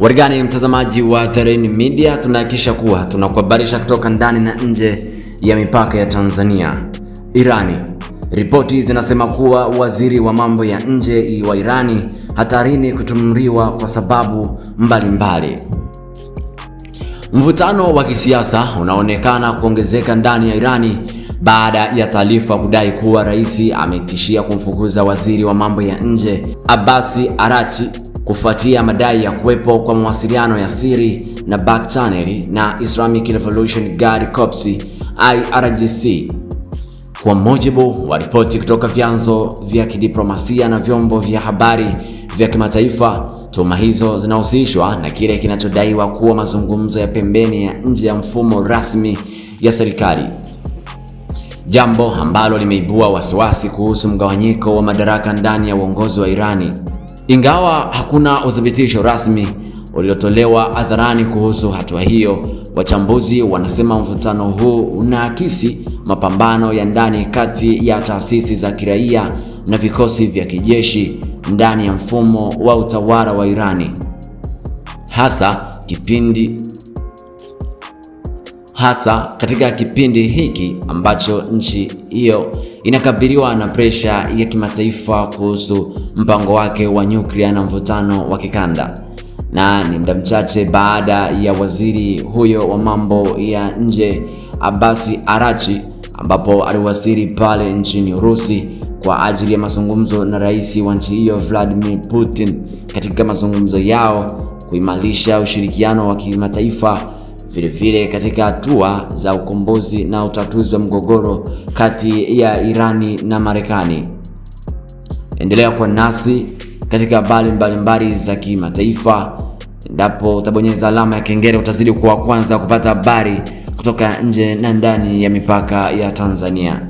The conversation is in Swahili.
Warigani mtazamaji wa Terrain Media, tunahakikisha kuwa tunakuhabarisha kutoka ndani na nje ya mipaka ya Tanzania. Irani. Ripoti zinasema kuwa waziri wa mambo ya nje wa Irani hatarini kutumriwa kwa sababu mbalimbali. Mvutano wa kisiasa unaonekana kuongezeka ndani ya Irani baada ya taarifa kudai kuwa rais ametishia kumfukuza waziri wa mambo ya nje Abbas Araghchi kufuatia madai ya kuwepo kwa mawasiliano ya siri na back channel na Islamic Revolution Guard Corps IRGC. Kwa mujibu wa ripoti kutoka vyanzo vya kidiplomasia na vyombo vya habari vya kimataifa, tuhuma hizo zinahusishwa na kile kinachodaiwa kuwa mazungumzo ya pembeni ya nje ya mfumo rasmi ya serikali, jambo ambalo limeibua wasiwasi kuhusu mgawanyiko wa madaraka ndani ya uongozi wa Irani. Ingawa hakuna uthibitisho rasmi uliotolewa hadharani kuhusu hatua hiyo, wachambuzi wanasema mvutano huu unaakisi mapambano ya ndani kati ya taasisi za kiraia na vikosi vya kijeshi ndani ya mfumo wa utawala wa Irani, hasa katika kipindi hiki ambacho nchi hiyo inakabiliwa na presha ya kimataifa kuhusu mpango wake wa nyuklia na mvutano wa kikanda. Na ni muda mchache baada ya waziri huyo wa mambo ya nje Abbas Araghchi ambapo aliwasili pale nchini Urusi kwa ajili ya mazungumzo na rais wa nchi hiyo Vladimir Putin. Katika mazungumzo yao kuimarisha ushirikiano wa kimataifa, vile katika hatua za ukombozi na utatuzi wa mgogoro kati ya Irani na Marekani. Endelea kuwa nasi katika habari mbalimbali za kimataifa. Endapo utabonyeza alama ya kengele utazidi kuwa kwanza kupata habari kutoka nje na ndani ya mipaka ya Tanzania.